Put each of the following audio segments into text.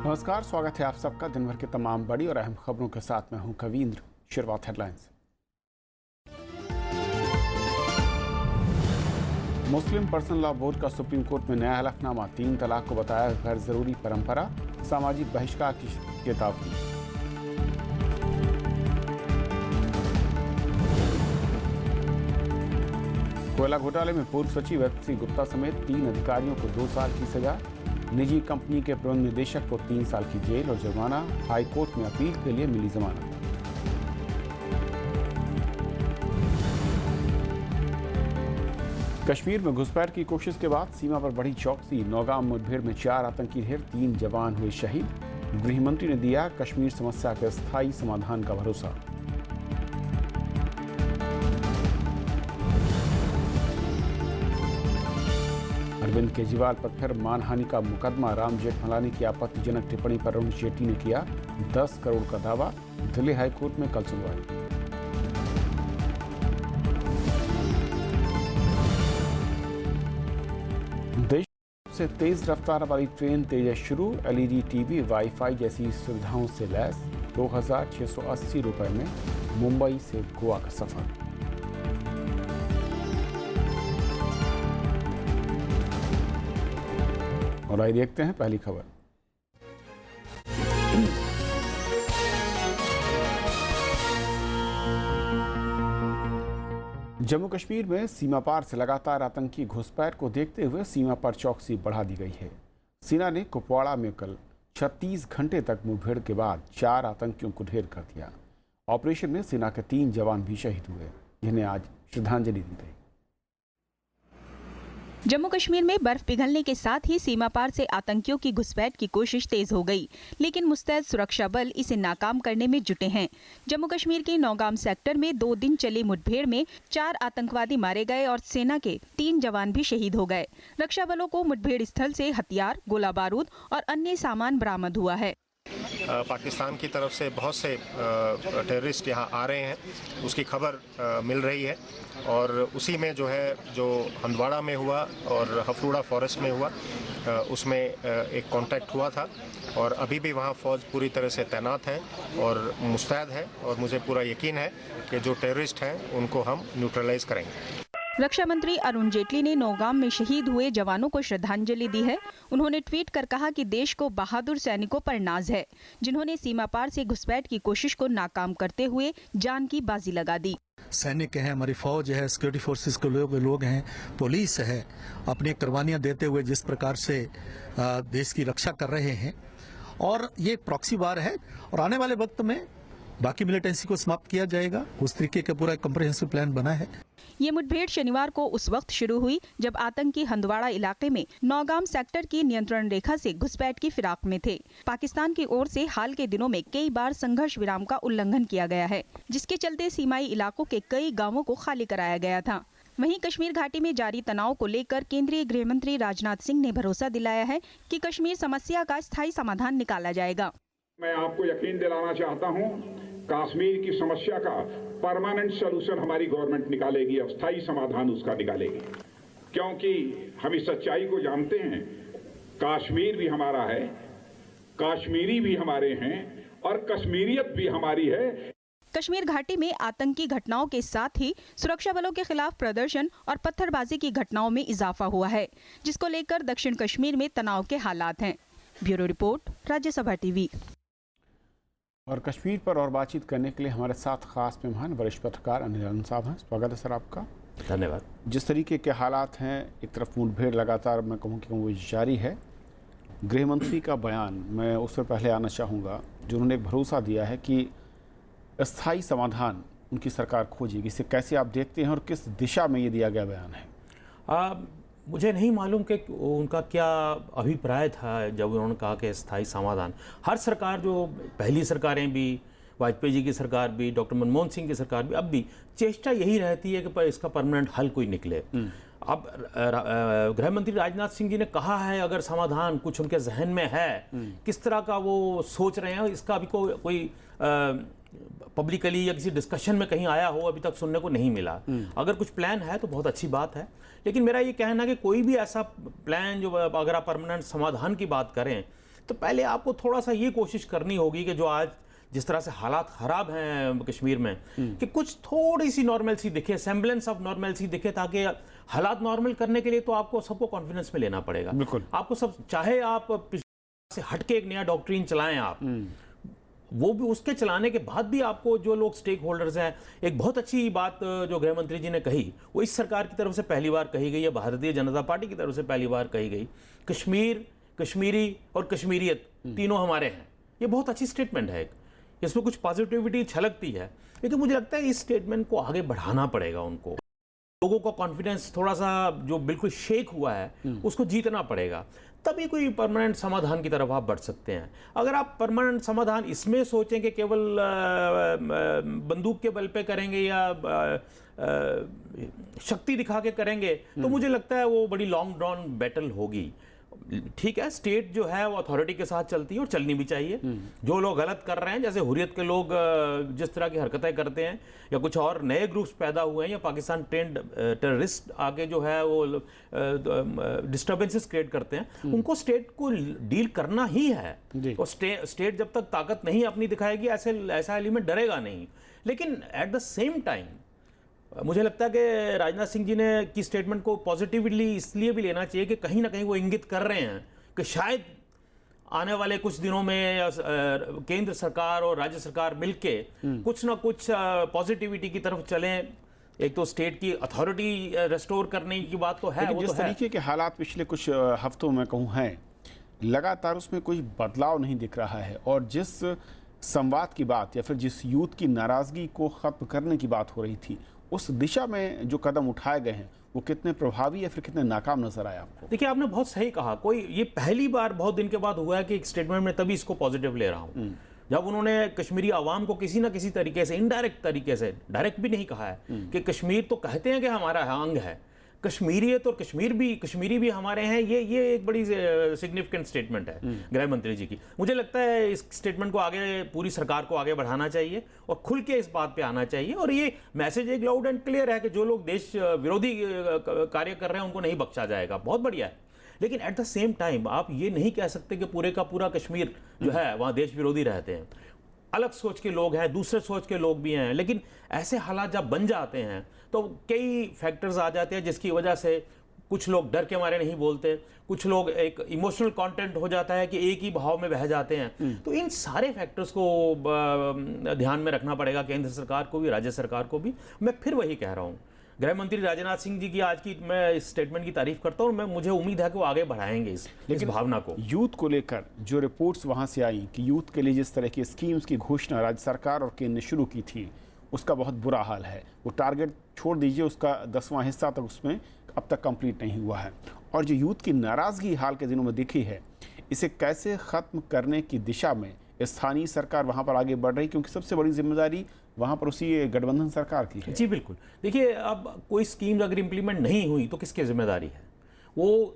नमस्कार, स्वागत है आप सबका दिन भर के तमाम बड़ी और अहम खबरों के साथ। मैं हूं कवींद्र। शुरुआत हेडलाइंस। मुस्लिम पर्सनल लॉ बोर्ड का सुप्रीम कोर्ट में नया हलफनामा। 3 तलाक को बताया गैर जरूरी परंपरा, सामाजिक बहिष्कार की चेतावनी। कोयला घोटाले में पूर्व सचिव एचसी गुप्ता समेत 3 अधिकारियों को 2 साल की सजा। निजी कंपनी के प्रबंध निदेशक को 3 साल की जेल और जुर्माना। हाई कोर्ट में अपील के लिए मिली जमानत। कश्मीर में घुसपैठ की कोशिश के बाद सीमा पर बढ़ी चौकसी। नौगाम मुठभेड़ में 4 आतंकी ढेर, 3 जवान हुए शहीद। गृह मंत्री ने दिया कश्मीर समस्या के स्थायी समाधान का भरोसा। अरविंद केजरीवाल पर फिर मानहानि का मुकदमा। राम जेठमलानी की आपत्तिजनक टिप्पणी पर अरुण जेटली ने किया 10 करोड़ का दावा। दिल्ली हाईकोर्ट में कल सुनवाई। देश से तेज रफ्तार वाली ट्रेन तेजस शुरू। एलईडी टीवी, वाईफाई जैसी सुविधाओं से लैस। 2680 रुपए में मुंबई से गोवा का सफर। और आइए देखते हैं पहली खबर। जम्मू कश्मीर में सीमा पार से लगातार आतंकी घुसपैठ को देखते हुए सीमा पर चौकसी बढ़ा दी गई है। सेना ने कुपवाड़ा में कल 36 घंटे तक मुठभेड़ के बाद 4 आतंकियों को ढेर कर दिया। ऑपरेशन में सेना के 3 जवान भी शहीद हुए, जिन्हें आज श्रद्धांजलि दी गई। जम्मू कश्मीर में बर्फ पिघलने के साथ ही सीमा पार से आतंकियों की घुसपैठ की कोशिश तेज हो गई, लेकिन मुस्तैद सुरक्षा बल इसे नाकाम करने में जुटे हैं। जम्मू कश्मीर के नौगाम सेक्टर में 2 दिन चली मुठभेड़ में 4 आतंकवादी मारे गए और सेना के 3 जवान भी शहीद हो गए। रक्षा बलों को मुठभेड़ स्थल से हथियार, गोला बारूद और अन्य सामान बरामद हुआ है। पाकिस्तान की तरफ से बहुत से टेररिस्ट यहाँ आ रहे हैं, उसकी खबर मिल रही है और उसी में जो हंदवाड़ा में हुआ और हफरूड़ा फॉरेस्ट में हुआ, उसमें एक कांटेक्ट हुआ था और अभी भी वहाँ फ़ौज पूरी तरह से तैनात है और मुस्तैद है और मुझे पूरा यकीन है कि जो टेररिस्ट हैं उनको हम न्यूट्रलाइज करेंगे। रक्षा मंत्री अरुण जेटली ने नौगाम में शहीद हुए जवानों को श्रद्धांजलि दी है। उन्होंने ट्वीट कर कहा कि देश को बहादुर सैनिकों पर नाज है, जिन्होंने सीमा पार से घुसपैठ की कोशिश को नाकाम करते हुए जान की बाजी लगा दी। सैनिक हैं, हमारी फौज है, सिक्योरिटी फोर्सेस के लोग हैं, पुलिस है, अपनी कुर्बानियां देते हुए जिस प्रकार से देश की रक्षा कर रहे हैं, और ये प्रॉक्सी वार है और आने वाले वक्त में बाकी मिलिटेंसी को समाप्त किया जाएगा। उस तरीके का पूरा कम्प्रिहेंसिव प्लान बना है। ये मुठभेड़ शनिवार को उस वक्त शुरू हुई जब आतंकी हंदवाड़ा इलाके में नौगाम सेक्टर की नियंत्रण रेखा से घुसपैठ की फिराक में थे। पाकिस्तान की ओर से हाल के दिनों में कई बार संघर्ष विराम का उल्लंघन किया गया है, जिसके चलते सीमाई इलाकों के कई गांवों को खाली कराया गया था। वहीं कश्मीर घाटी में जारी तनाव को लेकर केंद्रीय गृह मंत्री राजनाथ सिंह ने भरोसा दिलाया है कि कश्मीर समस्या का स्थायी समाधान निकाला जाएगा। मैं आपको यकीन दिलाना चाहता हूं, कश्मीर की समस्या का परमानेंट सलूशन हमारी गवर्नमेंट निकालेगी, अस्थायी समाधान उसका निकालेगी, क्योंकि हम इस सच्चाई को जानते हैं, कश्मीर भी हमारा है, कश्मीरी भी हमारे हैं और कश्मीरियत भी हमारी है। कश्मीर घाटी में आतंकी घटनाओं के साथ ही सुरक्षा बलों के खिलाफ प्रदर्शन और पत्थरबाजी की घटनाओं में इजाफा हुआ है, जिसको लेकर दक्षिण कश्मीर में तनाव के हालात हैं। Bureau report, Rajya Sabha TV. और कश्मीर पर और बातचीत करने के लिए हमारे साथ खास मेहमान वरिष्ठ पत्रकार अनिल आनंद साहब हैं। स्वागत है सर आपका। धन्यवाद। जिस तरीके के हालात हैं, एक तरफ मुठभेड़ लगातार मैं कहूँ कि वो जारी है। गृह मंत्री का बयान, मैं उस पर पहले आना चाहूँगा, जो उन्होंने एक भरोसा दिया है कि स्थायी समाधान उनकी सरकार खोजेगी। इसे कैसे आप देखते हैं और किस दिशा में ये दिया गया बयान है? मुझे नहीं मालूम कि उनका क्या अभिप्राय था जब उन्होंने कहा कि स्थायी समाधान। हर सरकार, जो पहली सरकारें भी, वाजपेयी जी की सरकार भी, डॉक्टर मनमोहन सिंह की सरकार भी, अब भी चेष्टा यही रहती है कि इसका परमानेंट हल कोई निकले। अब गृह मंत्री राजनाथ सिंह जी ने कहा है, अगर समाधान कुछ उनके जहन में है, किस तरह का वो सोच रहे हैं, इसका अभी कोई पब्लिकली या किसी डिस्कशन में कहीं आया हो अभी तक सुनने को नहीं मिला। अगर कुछ प्लान है तो बहुत अच्छी बात है, लेकिन मेरा ये कहना है कि कोई भी ऐसा प्लान जो, अगर आप परमानेंट समाधान की बात करें तो पहले आपको थोड़ा सा ये कोशिश करनी होगी कि जो आज जिस तरह से हालात खराब हैं कश्मीर में, कि कुछ थोड़ी सी नॉर्मलसी दिखे, सेम्बलेंस ऑफ नॉर्मलसी दिखे, ताकि हालात नॉर्मल करने के लिए तो आपको सबको कॉन्फिडेंस में लेना पड़ेगा। बिल्कुल। आपको सब, चाहे आप पिछले से हटके एक नया डॉक्ट्रिन चलाएं आप, वो भी उसके चलाने के बाद भी आपको जो लोग स्टेक होल्डर्स हैं, एक बहुत अच्छी बात जो गृह मंत्री जी ने कही, वो इस सरकार की तरफ से पहली बार कही गई है, भारतीय जनता पार्टी की तरफ से पहली बार कही गई, कश्मीर, कश्मीरी और कश्मीरियत तीनों हमारे हैं। ये बहुत अच्छी स्टेटमेंट है, इसमें कुछ पॉजिटिविटी छलकती है, लेकिन मुझे लगता है इस स्टेटमेंट को आगे बढ़ाना पड़ेगा उनको। लोगों का कॉन्फिडेंस थोड़ा सा जो बिल्कुल शेक हुआ है उसको जीतना पड़ेगा, तभी कोई परमानेंट समाधान की तरफ आप बढ़ सकते हैं। अगर आप परमानेंट समाधान इसमें सोचें कि केवल बंदूक के बल पे करेंगे या शक्ति दिखा के करेंगे, तो मुझे लगता है वो बड़ी लॉन्ग ड्रॉन बैटल होगी। ठीक है, स्टेट जो है वो अथॉरिटी के साथ चलती है और चलनी भी चाहिए। जो लोग गलत कर रहे हैं, जैसे हुर्रियत के लोग जिस तरह की हरकतें करते हैं, या कुछ और नए ग्रुप्स पैदा हुए हैं, या पाकिस्तान ट्रेंड टेररिस्ट आके जो है वो डिस्टर्बेंसेस क्रिएट करते हैं, उनको स्टेट को डील करना ही है। और स्टेट जब तक ताकत नहीं अपनी दिखाएगी, ऐसा एलिमेंट डरेगा नहीं। लेकिन एट द सेम टाइम मुझे लगता है कि राजनाथ सिंह जी ने की स्टेटमेंट को पॉजिटिवली इसलिए भी लेना चाहिए कि कहीं ना कहीं वो इंगित कर रहे हैं कि शायद आने वाले कुछ दिनों में केंद्र सरकार और राज्य सरकार मिलके कुछ ना कुछ पॉजिटिविटी की तरफ चलें। एक तो स्टेट की अथॉरिटी रेस्टोर करने की बात तो है, लेकिन वो जिस तो है। तरीके के हालात पिछले कुछ हफ्तों में कहूँ हैं, लगातार उसमें कोई बदलाव नहीं दिख रहा है, और जिस संवाद की बात या फिर जिस यूथ की नाराजगी को खत्म करने की बात हो रही थी, उस दिशा में जो कदम उठाए गए हैं वो कितने प्रभावी या फिर कितने नाकाम नजर आए आपको? देखिए, आपने बहुत सही कहा, कोई ये पहली बार बहुत दिन के बाद हुआ है कि एक स्टेटमेंट में, तभी इसको पॉजिटिव ले रहा हूं, जब उन्होंने कश्मीरी आवाम को किसी ना किसी तरीके से, इनडायरेक्ट तरीके से, डायरेक्ट भी नहीं कहा है कि कश्मीर तो कहते हैं कि हमारा अंग है, कश्मीरियत और कश्मीरी भी हमारे हैं। ये एक बड़ी सिग्निफिकेंट स्टेटमेंट है गृह मंत्री जी की। मुझे लगता है इस स्टेटमेंट को आगे पूरी सरकार को आगे बढ़ाना चाहिए और खुल के इस बात पे आना चाहिए। और ये मैसेज एक लाउड एंड क्लियर है कि जो लोग देश विरोधी कार्य कर रहे हैं उनको नहीं बख्शा जाएगा। बहुत बढ़िया है, लेकिन एट द सेम टाइम आप ये नहीं कह सकते कि पूरे का पूरा कश्मीर जो है वहाँ देश विरोधी रहते हैं। अलग सोच के लोग हैं, दूसरे सोच के लोग भी हैं, लेकिन ऐसे हालात जब बन जाते हैं तो कई फैक्टर्स आ जाते हैं जिसकी वजह से कुछ लोग डर के मारे नहीं बोलते, कुछ लोग एक इमोशनल कंटेंट हो जाता है कि एक ही भाव में बह जाते हैं। तो इन सारे फैक्टर्स को ध्यान में रखना पड़ेगा केंद्र सरकार को भी, राज्य सरकार को भी। मैं फिर वही कह रहा हूँ, गृह मंत्री राजनाथ सिंह जी की आज की मैं इस स्टेटमेंट की तारीफ करता हूँ और मुझे उम्मीद है कि वो आगे बढ़ाएंगे इस भावना को। यूथ को लेकर जो रिपोर्ट्स वहां से आई कि यूथ के लिए जिस तरह की स्कीम्स की घोषणा राज्य सरकार और केंद्र ने शुरू की थी, उसका बहुत बुरा हाल है। वो टारगेट छोड़ दीजिए, उसका 10वां हिस्सा तक उसमें अब तक कंप्लीट नहीं हुआ है। और जो यूथ की नाराजगी हाल के दिनों में दिखी है, इसे कैसे खत्म करने की दिशा में स्थानीय सरकार वहां पर आगे बढ़ रही, क्योंकि सबसे बड़ी जिम्मेदारी वहां पर उसी गठबंधन सरकार की है। जी बिल्कुल। देखिए, अब कोई स्कीम अगर इंप्लीमेंट नहीं हुई तो किसकी जिम्मेदारी है? वो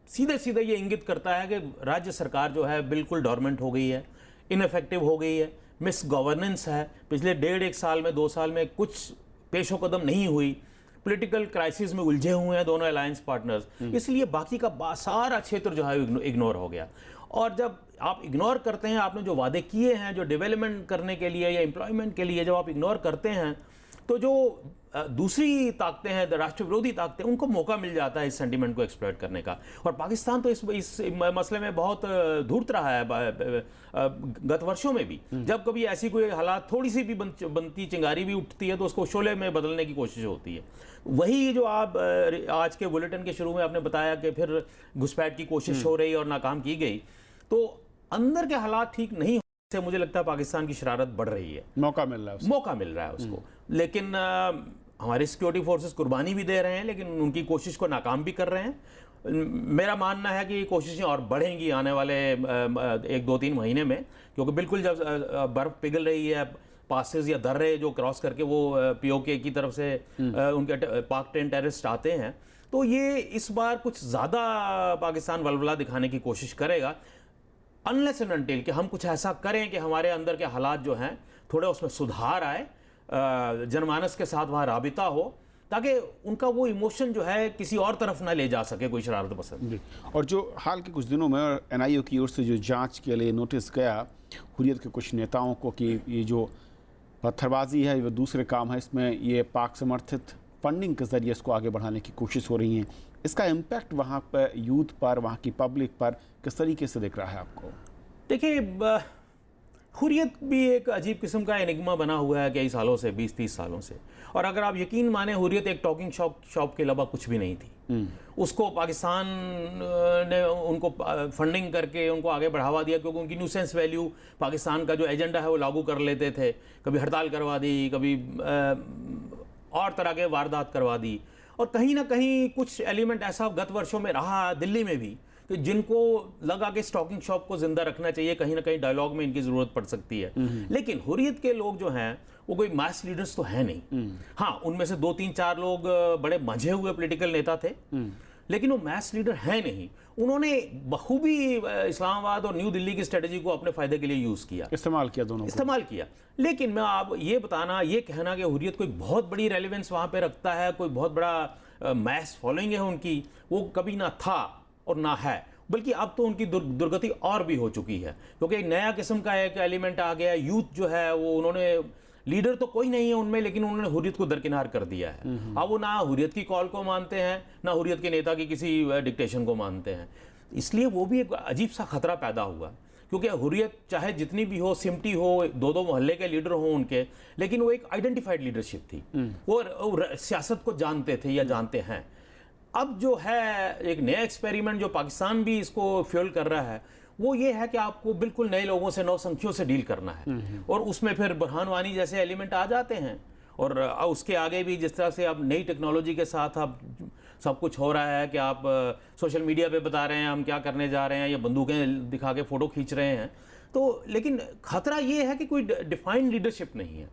सीधे सीधे ये इंगित करता है कि राज्य सरकार जो है बिल्कुल डोरमेंट हो गई है, इनफेक्टिव हो गई है, मिस गवर्नेंस है। पिछले 1.5 साल में, 2 साल में कुछ पेशो कदम नहीं हुई, पॉलिटिकल क्राइसिस में उलझे हुए हैं दोनों अलायंस पार्टनर्स, इसलिए बाकी का सारा क्षेत्र जो है इग्नोर हो गया। और जब आप इग्नोर करते हैं, आपने जो वादे किए हैं जो डेवलपमेंट करने के लिए या एम्प्लॉयमेंट के लिए, जब आप इग्नोर करते हैं तो जो दूसरी ताकतें हैं, राष्ट्र विरोधी ताकतें, उनको मौका मिल जाता है इस सेंटीमेंट को एक्सप्लॉइट करने का। और पाकिस्तान तो इस मसले में बहुत धूर्त रहा है गत वर्षों में भी। जब कभी ऐसी कोई हालात थोड़ी सी भी बनती चिंगारी भी उठती है तो उसको शोले में बदलने की कोशिश होती है। वही जो आप आज के बुलेटिन के शुरू में आपने बताया कि फिर घुसपैठ की कोशिश हो रही और नाकाम की गई, तो अंदर के हालात ठीक नहीं से मुझे लगता है पाकिस्तान की शरारत बढ़ रही है। मौका मिल रहा है उसको। लेकिन हमारे सिक्योरिटी फोर्सेस कुर्बानी भी दे रहे हैं, लेकिन उनकी कोशिश को नाकाम भी कर रहे हैं। मेरा मानना है कि कोशिशें और बढ़ेंगी आने वाले 1-2-3 महीने में, क्योंकि बिल्कुल जब बर्फ पिघल रही है, पासेस या दर्रे जो क्रॉस करके वो पीओके की तरफ से उनके पाक 10 टेररिस्ट आते हैं, तो ये इस बार कुछ ज़्यादा पाकिस्तान वलवला दिखाने की कोशिश करेगा। अनलेस एंड अनटिल कि हम कुछ ऐसा करें कि हमारे अंदर के हालात जो हैं थोड़े उसमें सुधार आए, जनमानस के साथ वहाँ राबिता हो, ताकि उनका वो इमोशन जो है किसी और तरफ ना ले जा सके कोई शरारत पसंद। जी। और जो हाल के कुछ दिनों में एनआईओ की ओर से जो जांच के लिए नोटिस गया हुर्रियत के कुछ नेताओं को कि ये जो पत्थरबाजी है ये दूसरे काम है, इसमें ये पाक समर्थित फंडिंग के जरिए इसको आगे बढ़ाने की कोशिश हो रही है, इसका इम्पैक्ट वहाँ पर यूथ पर, वहाँ की पब्लिक पर किस तरीके से दिख रहा है आपको? देखिए, हुर्रियत भी एक अजीब किस्म का एनिग्मा बना हुआ है कई सालों से, 20-30 सालों से। और अगर आप यकीन माने, हुर्रियत एक टॉकिंग शॉप के अलावा कुछ भी नहीं थी। उसको पाकिस्तान ने उनको फंडिंग करके उनको आगे बढ़ावा दिया, क्योंकि उनकी न्यूसेंस वैल्यू पाकिस्तान का जो एजेंडा है वो लागू कर लेते थे। कभी हड़ताल करवा दी, कभी और तरह के वारदात करवा दी। और कहीं ना कहीं कुछ एलिमेंट ऐसा गत वर्षों में रहा दिल्ली में भी कि जिनको लगा कि स्टॉकिंग शॉप को जिंदा रखना चाहिए, कहीं ना कहीं डायलॉग में इनकी जरूरत पड़ सकती है। लेकिन हुर्रियत के लोग जो हैं वो कोई मास लीडर्स तो है नहीं। हाँ, उनमें से 2-3-4 लोग बड़े मंझे हुए पॉलिटिकल नेता थे, लेकिन वो मास लीडर है नहीं। उन्होंने बखूबी इस्लामाबाद और न्यू दिल्ली की स्ट्रेटजी को अपने फायदे के लिए यूज किया, इस्तेमाल किया, दोनों इस्तेमाल किया। लेकिन मैं आप ये बताना, ये कहना कि हुर्रियत कोई बहुत बड़ी रेलेवेंस वहां पे रखता है, कोई बहुत बड़ा मैस फॉलोइंग है उनकी, वो कभी ना था और ना है। बल्कि अब तो उनकी दुर्गति और भी हो चुकी है, क्योंकि एक नया किस्म का एक एलिमेंट आ गया। यूथ जो है वो, उन्होंने, लीडर तो कोई नहीं है उनमें, लेकिन उन्होंने हुर्रियत को दरकिनार कर दिया है। अब वो ना हुर्रियत की कॉल को मानते हैं, ना हुर्रियत के नेता की किसी डिक्टेशन को मानते हैं। इसलिए वो भी एक अजीब सा खतरा पैदा हुआ, क्योंकि हुर्रियत चाहे जितनी भी हो, सिमटी हो, 2-2 मोहल्ले के लीडर हो उनके, लेकिन वो एक आइडेंटिफाइड लीडरशिप थी। वो सियासत को जानते थे या जानते हैं। अब जो है एक नया एक्सपेरिमेंट जो पाकिस्तान भी इसको फ्यूल कर रहा है, वो ये है कि आपको बिल्कुल नए लोगों से, नौसंख्यों से डील करना है। और उसमें फिर बुरहान वानी जैसे एलिमेंट आ जाते हैं। और उसके आगे भी जिस तरह से आप नई टेक्नोलॉजी के साथ आप सब कुछ हो रहा है कि आप सोशल मीडिया पे बता रहे हैं हम क्या करने जा रहे हैं, या बंदूकें दिखा के फोटो खींच रहे हैं, तो लेकिन खतरा ये है कि कोई डिफाइंड लीडरशिप नहीं है।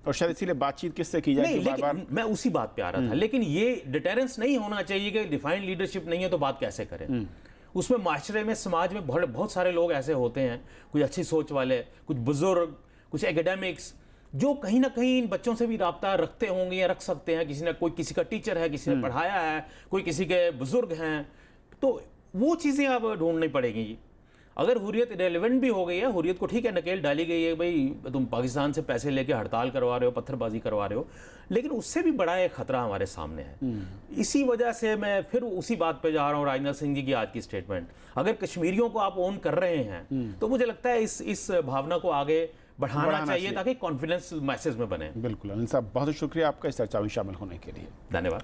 और शायद इसीलिए बातचीत किससे की जाए? नहीं, लेकिन मैं उसी बात पे आ रहा था। लेकिन ये डिटेरेंस नहीं होना चाहिए कि डिफाइंड लीडरशिप नहीं है तो बात कैसे करें। उसमें माशरे में, समाज में बहुत सारे लोग ऐसे होते हैं, कुछ अच्छी सोच वाले, कुछ बुजुर्ग, कुछ एकेडमिक्स, जो कहीं ना कहीं इन बच्चों से भी राब्ता रखते होंगे या रख सकते हैं। कोई किसी का टीचर है, किसी ने पढ़ाया है, कोई किसी के बुजुर्ग हैं, तो वो चीज़ें अब ढूंढनी पड़ेगी। अगर हुर्रियत रेलेवेंट भी हो गई है, हुर्रियत को ठीक है नकेल डाली गई है, भाई तुम पाकिस्तान से पैसे लेके हड़ताल करवा रहे हो, पत्थरबाजी करवा रहे हो, लेकिन उससे भी बड़ा एक खतरा हमारे सामने है। इसी वजह से मैं फिर उसी बात पे जा रहा हूँ, राजनाथ सिंह जी की आज की स्टेटमेंट। अगर कश्मीरियों को आप ओन कर रहे हैं तो मुझे लगता है इस भावना को आगे बढ़ाना चाहिए ताकि कॉन्फिडेंस मैसेज में बने। बिल्कुल अनिल साहब, बहुत शुक्रिया आपका इस चर्चा में शामिल होने के लिए। धन्यवाद।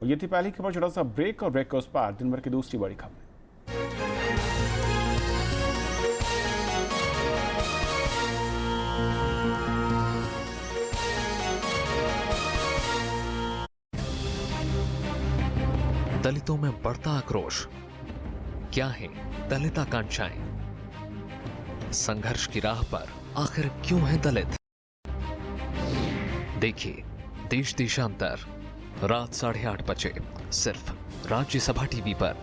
और ये थी पहली खबर। छोटा सा ब्रेक, और ब्रेक के उस पार दिन भर की दूसरी बड़ी खबर। दलितों में बढ़ता आक्रोश, क्या है दलित आकांक्षाएं? संघर्ष की राह पर आखिर क्यों है दलित? देखिए देश देशांतर, रात 8:30 बजे, सिर्फ राज्यसभा टीवी पर।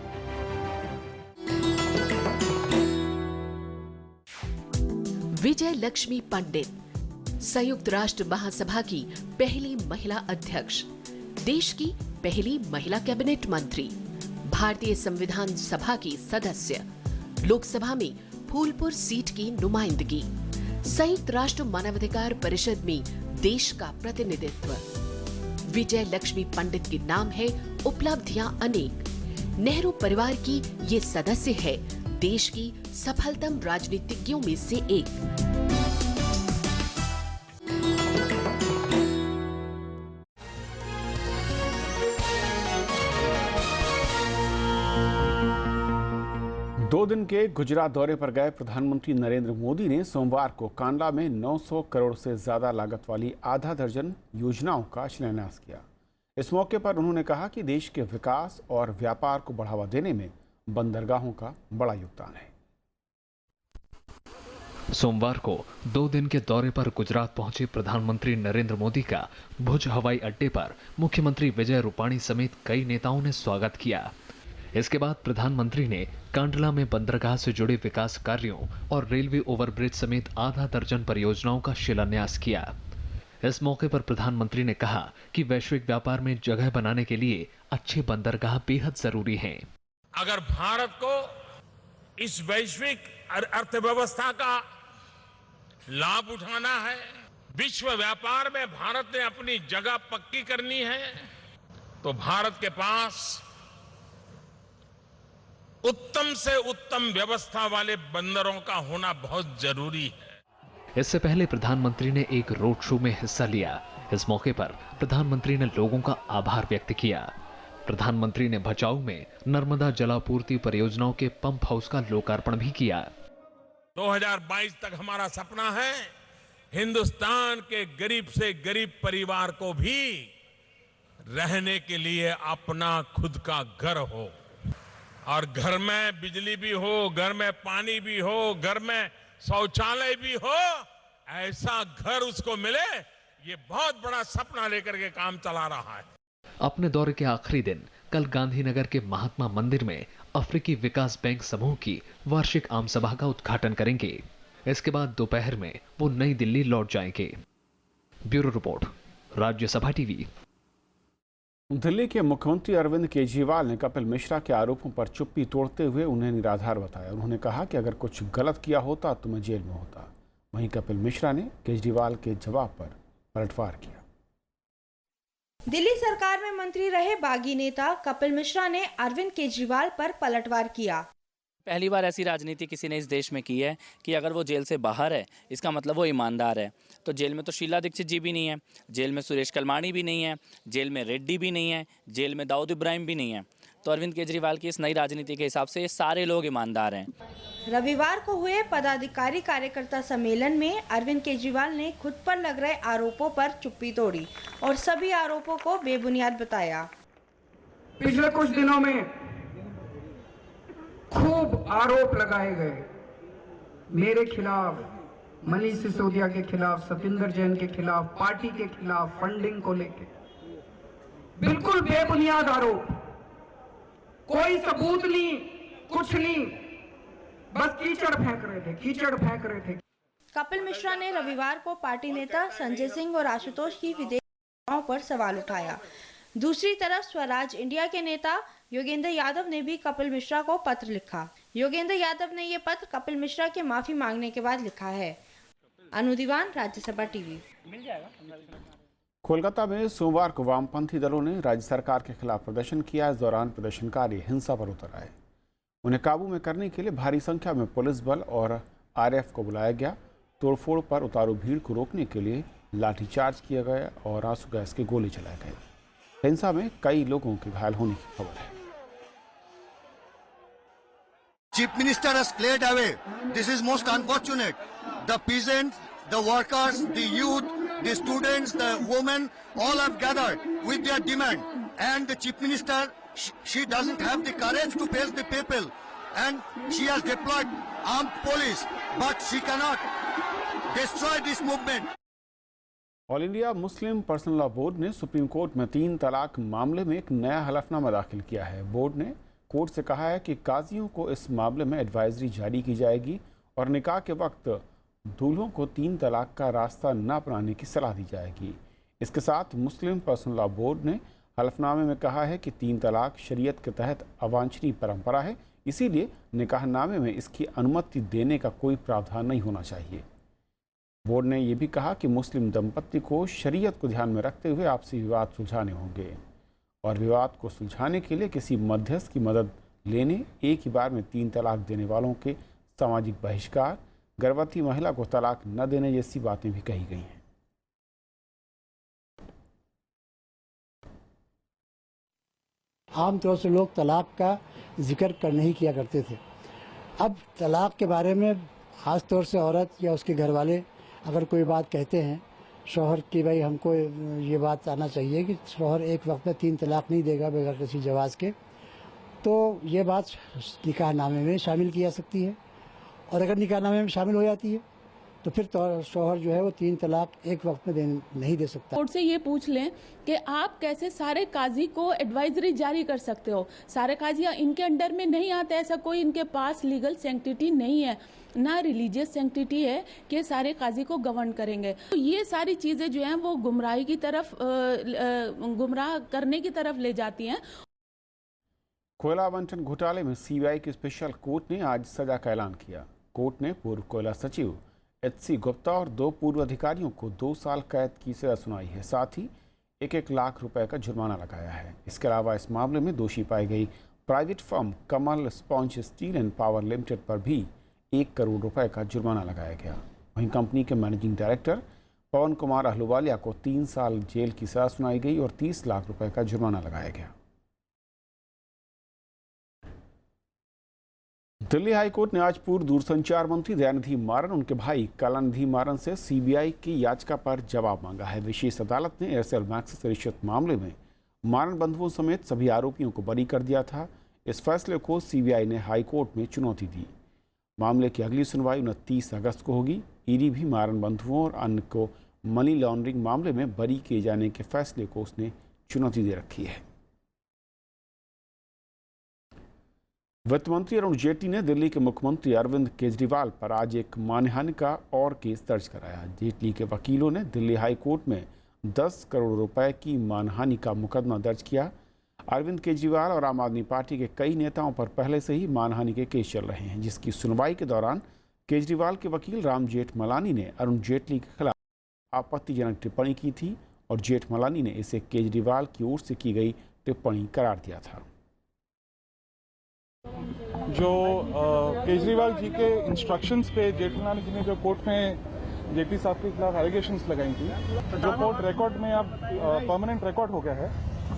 विजय लक्ष्मी पंडित, संयुक्त राष्ट्र महासभा की पहली महिला अध्यक्ष, देश की पहली महिला कैबिनेट मंत्री, भारतीय संविधान सभा की सदस्य, लोकसभा में फूलपुर सीट की नुमाइंदगी, संयुक्त राष्ट्र मानवाधिकार परिषद में देश का प्रतिनिधित्व। विजय लक्ष्मी पंडित के नाम है उपलब्धियां अनेक। नेहरू परिवार की ये सदस्य है देश की सफलतम राजनीतिज्ञों में से एक। दो दिन के गुजरात दौरे पर गए प्रधानमंत्री नरेंद्र मोदी ने सोमवार को कांडला में 900 करोड़ से ज्यादा लागत वाली आधा दर्जन योजनाओं का शिलान्यास किया। इस मौके पर उन्होंने कहा कि देश के विकास और व्यापार को बढ़ावा देने में बंदरगाहों का बड़ा योगदान है। सोमवार को 2 दिन के दौरे पर गुजरात पहुंचे प्रधानमंत्री नरेंद्र मोदी का भुज हवाई अड्डे पर मुख्यमंत्री विजय रूपाणी समेत कई नेताओं ने स्वागत किया। इसके बाद प्रधानमंत्री ने कांडला में बंदरगाह से जुड़े विकास कार्यों और रेलवे ओवरब्रिज समेत आधा दर्जन परियोजनाओं का शिलान्यास किया। इस मौके पर प्रधानमंत्री ने कहा कि वैश्विक व्यापार में जगह बनाने के लिए अच्छे बंदरगाह बेहद जरूरी हैं। अगर भारत को इस वैश्विक अर्थव्यवस्था का लाभ उठाना है, विश्व व्यापार में भारत ने अपनी जगह पक्की करनी है, तो भारत के पास उत्तम से उत्तम व्यवस्था वाले बंदरों का होना बहुत जरूरी है। इससे पहले प्रधानमंत्री ने एक रोड शो में हिस्सा लिया। इस मौके पर प्रधानमंत्री ने लोगों का आभार व्यक्त किया। प्रधानमंत्री ने भचाऊ में नर्मदा जलापूर्ति परियोजनाओं के पंप हाउस का लोकार्पण भी किया। 2022 तक हमारा सपना है हिंदुस्तान के गरीब से गरीब परिवार को भी रहने के लिए अपना खुद का घर हो, और घर में बिजली भी हो, घर में पानी भी हो, घर में शौचालय भी हो, ऐसा घर उसको मिले, ये बहुत बड़ा सपना लेकर के काम चला रहा है। अपने दौरे के आखिरी दिन कल गांधीनगर के महात्मा मंदिर में अफ्रीकी विकास बैंक समूह की वार्षिक आम सभा का उद्घाटन करेंगे। इसके बाद दोपहर में वो नई दिल्ली लौट जाएंगे। Bureau report, Rajya Sabha TV. Delhi के मुख्यमंत्री अरविंद केजरीवाल ने कपिल मिश्रा के आरोपों पर चुप्पी तोड़ते हुए उन्हें निराधार बताया। उन्होंने कहा कि अगर कुछ गलत किया होता तो मैं जेल में होता। वहीं कपिल मिश्रा ने केजरीवाल के जवाब पर पलटवार किया। दिल्ली सरकार में मंत्री रहे बागी नेता कपिल मिश्रा ने अरविंद केजरीवाल पर पलटवार किया। पहली बार ऐसी राजनीति किसी ने इस देश में की है कि अगर वो जेल से बाहर है इसका मतलब वो ईमानदार है। तो जेल में तो शीला दीक्षित जी भी नहीं है, जेल में सुरेश कलमाड़ी भी नहीं है, जेल में रेड्डी भी नहीं है, जेल में दाऊद इब्राहिम भी नहीं है। तो अरविंद केजरीवाल की इस नई राजनीति के हिसाब से ये सारे लोग ईमानदार हैं। रविवार को हुए पदाधिकारी कार्यकर्ता सम्मेलन में अरविंद केजरीवाल ने खुद पर लग रहे आरोपों पर चुप्पी तोड़ी और सभी आरोपों को बेबुनियाद बताया। पिछले कुछ दिनों में खूब आरोप लगाए गए मेरे खिलाफ, मनीष सिसोदिया के खिलाफ, सतिंदर जैन के खिलाफ, पार्टी के खिलाफ, फंडिंग को लेकर बिल्कुल बेबुनियाद आरोप, कोई सबूत नहीं, कुछ नहीं, बस कीचड़ फेंक रहे थे। कपिल मिश्रा ने रविवार को पार्टी नेता संजय सिंह और आशुतोष की विदेश पर सवाल उठाया। दूसरी तरफ स्वराज इंडिया के नेता योगेंद्र यादव ने भी कपिल मिश्रा को पत्र लिखा। योगेंद्र यादव ने ये पत्र कपिल मिश्रा के माफी मांगने के बाद लिखा है। अनु दीवान, राज्यसभा टीवी। कोलकाता में सोमवार को वामपंथी दलों ने राज्य सरकार के खिलाफ प्रदर्शन किया। इस दौरान प्रदर्शनकारी हिंसा पर उतर आए। उन्हें काबू में करने के लिए भारी संख्या में पुलिस बल और आरएएफ को बुलाया गया। तोड़फोड़ पर उतारू भीड़ को रोकने के लिए लाठीचार्ज किया गया और आंसू गैस के गोले चलाए गए। हिंसा में कई लोगों के घायल होने की खबर है। Chief Minister has cleared away. This is most unfortunate. The peasants, the workers, the youth, the students, the women, all have gathered with their demand. And the Chief Minister, she doesn't have the courage to face the people. And she has deployed armed police, but she cannot destroy this movement. All India Muslim personal law board ने supreme court में 3 तलाक मामले में एक नया हलफनामा दाखिल किया है। बोर्ड ने कोर्ट से कहा है कि काजियों को इस मामले में एडवाइजरी जारी की जाएगी और निकाह के वक्त दूल्हों को 3 तलाक का रास्ता न अपनाने की सलाह दी जाएगी। इसके साथ मुस्लिम पर्सनल लॉ बोर्ड ने हलफनामे में कहा है कि 3 तलाक शरीयत के तहत अवांछनीय परंपरा है, इसीलिए निकाहनामे में इसकी अनुमति देने का कोई प्रावधान नहीं होना चाहिए। बोर्ड ने यह भी कहा कि मुस्लिम दंपत्ति को शरीयत को ध्यान में रखते हुए आपसी विवाद सुलझाने होंगे और विवाद को सुलझाने के लिए किसी मध्यस्थ की मदद लेने, एक ही बार में 3 तलाक देने वालों के सामाजिक बहिष्कार, गर्भवती महिला को तलाक न देने जैसी बातें भी कही गई हैं। आमतौर से लोग तलाक का जिक्र नहीं किया करते थे। अब तलाक के बारे में खास तौर से औरत या उसके घर वाले अगर कोई बात कहते हैं शौहर की, भाई हमको ये बात आना चाहिए कि शौहर एक वक्त में 3 तलाक नहीं देगा बगैर किसी जवाज़ के, तो ये बात निकाहनामे में शामिल की जा सकती है। और अगर निकाहनामे में शामिल हो जाती है तो फिर शौहर जो है वो 3 तलाक एक वक्त में नहीं दे सकता। कोर्ट से ये पूछ लें कि आप कैसे सारे काजी को एडवाइजरी जारी कर सकते हो। सारे काजी इनके अंडर में नहीं आते, ऐसा कोई इनके पास लीगल सैंक्टिटी नहीं है, ना रिलीजियस सैंक्टिटी है कि सारे काजी को गवर्न करेंगे। तो ये सारी चीजें जो हैं वो गुमराही की तरफ, गुमराह करने की तरफ ले जाती हैं। कोयला आवंटन घोटाले में सीबीआई की स्पेशल कोर्ट ने आज सजा का ऐलान किया। कोर्ट ने पूर्व कोयला सचिव HC गुप्ता और 2 पूर्व अधिकारियों को 2 साल कैद की सजा सुनाई है। साथ ही 1-1 लाख रुपए का जुर्माना लगाया है। इसके अलावा इस मामले में दोषी पाई गई private firm Kamal sponge steel and power limited पर भी 1 करोड़ रुपए का जुर्माना लगाया गया। वहीं कंपनी के मैनेजिंग डायरेक्टर पवन कुमार अहलूवालिया को 3 साल जेल की सजा सुनाई गई और 30 लाख रुपए का जुर्माना लगाया गया। दिल्ली हाईकोर्ट ने आज पूर्व दूरसंचार मंत्री दयानिधि मारन, उनके भाई कलानिधि मारन से सीबीआई की याचिका पर जवाब मांगा है। विशेष अदालत ने एयरसेल मैक्सिस से रिश्वत मामले में मारन बंधुओं समेत सभी आरोपियों को बरी कर दिया था। इस फैसले को सीबीआई ने हाईकोर्ट में चुनौती दी। मामले की अगली सुनवाई 29 अगस्त को होगी। ईडी भी मारन बंधुओं और अन्य को मनी लॉन्ड्रिंग मामले में बरी किए जाने के फैसले को उसने चुनौती दे रखी है। वित्त मंत्री अरुण जेटली ने दिल्ली के मुख्यमंत्री अरविंद केजरीवाल पर आज एक मानहानि का और केस दर्ज कराया। जेटली के वकीलों ने दिल्ली हाई कोर्ट में 10 करोड़ रुपए की मानहानि का मुकदमा दर्ज किया। अरविंद केजरीवाल और आम आदमी पार्टी के कई नेताओं पर पहले से ही मानहानि के केस चल रहे हैं, जिसकी सुनवाई के दौरान केजरीवाल के वकील राम जेठमलानी ने अरुण जेटली के खिलाफ आपत्तिजनक टिप्पणी की थी और जेठमलानी ने इसे केजरीवाल की ओर से की गई टिप्पणी करार दिया था। जो केजरीवाल जी के इंस्ट्रक्शंस पे जेठमलानी जी ने जो कोर्ट में जेटली साहब के खिलाफ एलिगेशंस लगाई थी, जो कोर्ट रिकॉर्ड में अब परमानेंट रिकॉर्ड हो गया है,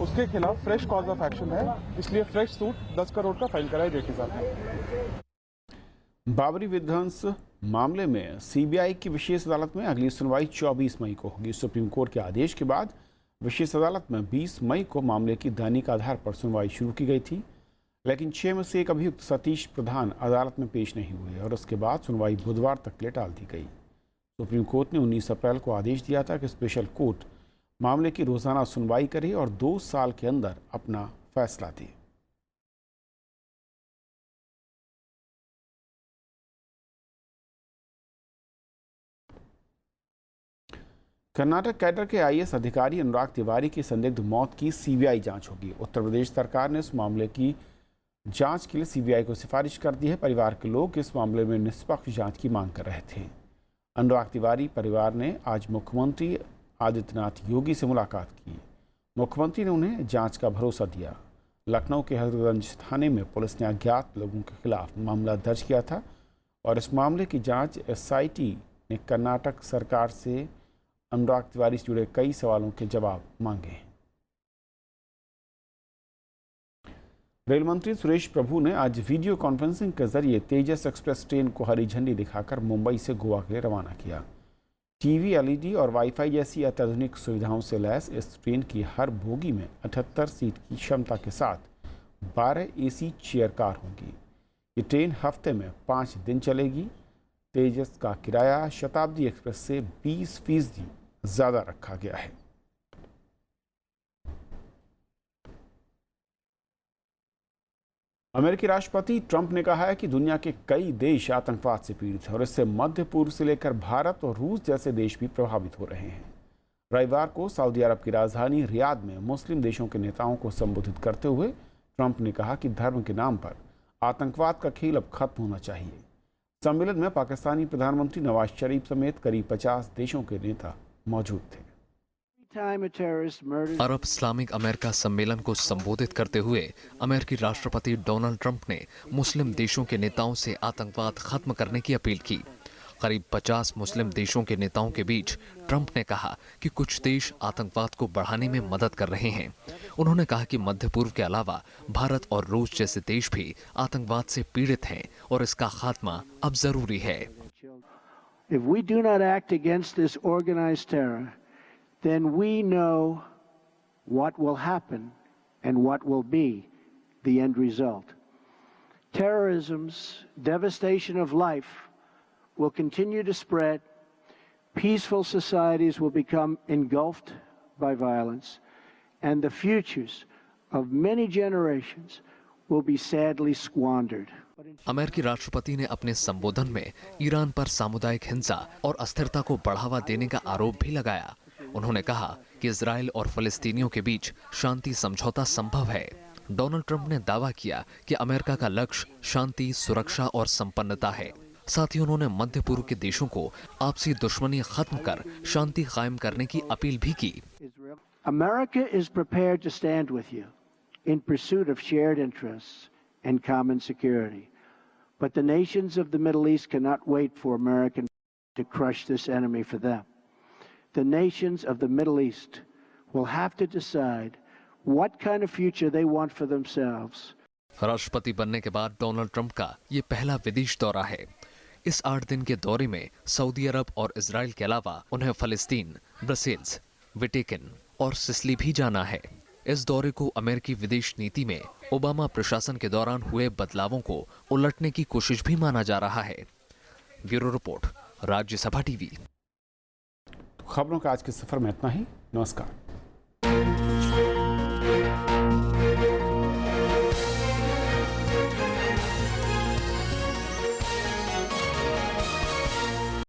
उसके खिलाफ फ्रेश कॉज ऑफ एक्शन है, इसलिए फ्रेश सूट 10 करोड़ का फाइल कराया जेटली साहब ने। बाबरी विध्वंस मामले में सीबीआई की विशेष अदालत में अगली सुनवाई 24 मई को होगी। सुप्रीम कोर्ट के आदेश के बाद विशेष अदालत में 20 मई को मामले की दैनिक आधार पर सुनवाई शुरू की गई थी, लेकिन 6 में से एक अभियुक्त सतीश प्रधान अदालत में पेश नहीं हुए और उसके बाद सुनवाई बुधवार तक के लिए टाल दी गई। सुप्रीम कोर्ट ने 19 अप्रैल को आदेश दिया था कि स्पेशल कोर्ट मामले की रोजाना सुनवाई करे और 2 साल के अंदर अपना फैसला दे। कर्नाटक कैडर के आईएएस अधिकारी अनुराग तिवारी की संदिग्ध मौत की सीबीआई जांच होगी। उत्तर प्रदेश सरकार ने इस मामले की जांच के लिए सीबीआई को सिफारिश कर दी है। परिवार के लोग इस मामले में निष्पक्ष जांच की मांग कर रहे थे। अनुराग तिवारी परिवार ने आज मुख्यमंत्री आदित्यनाथ योगी से मुलाकात की। मुख्यमंत्री ने उन्हें जांच का भरोसा दिया। लखनऊ के हजरतगंज थाने में पुलिस ने अज्ञात लोगों के खिलाफ मामला दर्ज किया था और इस मामले की जांच एसआईटी ने कर्नाटक सरकार से अनुराग तिवारी से जुड़े कई सवालों के जवाब मांगे हैं। रेल मंत्री सुरेश प्रभु ने आज वीडियो कॉन्फ्रेंसिंग के जरिए तेजस एक्सप्रेस ट्रेन को हरी झंडी दिखाकर मुंबई से गोवा के लिए रवाना किया। टीवी, एलईडी और वाईफाई जैसी अत्याधुनिक सुविधाओं से लैस इस ट्रेन की हर बोगी में 78 सीट की क्षमता के साथ 12 एसी चेयर कार होंगी। ये ट्रेन हफ्ते में 5 दिन चलेगी। तेजस का किराया शताब्दी एक्सप्रेस से 20% ज़्यादा रखा गया है। अमेरिकी राष्ट्रपति ट्रंप ने कहा है कि दुनिया के कई देश आतंकवाद से पीड़ित हैं और इससे मध्य पूर्व से लेकर भारत और रूस जैसे देश भी प्रभावित हो रहे हैं। रविवार को सऊदी अरब की राजधानी रियाद में मुस्लिम देशों के नेताओं को संबोधित करते हुए ट्रंप ने कहा कि धर्म के नाम पर आतंकवाद का खेल अब खत्म होना चाहिए। सम्मेलन में पाकिस्तानी प्रधानमंत्री नवाज शरीफ समेत करीब 50 देशों के नेता मौजूद थे। अरब इस्लामिक अमेरिका सम्मेलन को संबोधित करते हुए अमेरिकी राष्ट्रपति डोनाल्ड ट्रंप ने मुस्लिम देशों के नेताओं से आतंकवाद खत्म करने की अपील की। करीब 50 मुस्लिम देशों के नेताओं के बीच ट्रंप ने कहा कि कुछ देश आतंकवाद को बढ़ाने में मदद कर रहे हैं। उन्होंने कहा कि मध्य पूर्व के अलावा भारत और रूस जैसे देश भी आतंकवाद से पीड़ित हैं और इसका खात्मा अब जरूरी है। If we do not act against this organized terror, then we know what will happen and what will be the end result. Terrorism's devastation of life will continue to spread peaceful societies will become engulfed by violence, and the futures of many generations will be sadly squandered. अमेरिकी राष्ट्रपति ने अपने संबोधन में Iran पर सामुदायिक हिंसा और अस्थिरता को बढ़ावा देने का आरोप भी लगाया। उन्होंने कहा कि इजराइल और फिलिस्तीनियों के बीच शांति समझौता संभव है। डोनाल्ड ट्रंप ने दावा किया कि अमेरिका का लक्ष्य शांति, सुरक्षा और संपन्नता है। साथ ही उन्होंने मध्य पूर्व के देशों को आपसी दुश्मनी खत्म कर शांति कायम करने की अपील भी की। America is prepared to stand with you in pursuit of shared interests and common security. But the nations of the Middle East cannot wait for America to crush this enemy for them. The nations of the Middle East will have to decide what kind of future they want for themselves. राष्ट्रपति बनने के बाद Donald Trump का ये पहला विदेश दौरा है। इस 8 दिन के दौरे में सऊदी अरब और इजराइल के अलावा उन्हें फलस्तीन, ब्रसेल्स, वेटिकन और सिसिली भी जाना है। इस दौरे को अमेरिकी विदेश नीति में ओबामा प्रशासन के दौरान हुए बदलावों को उलटने की कोशिश भी माना जा रहा है। Bureau report, Rajya Sabha TV. खबरों का आज के सफर में इतना ही। नमस्कार।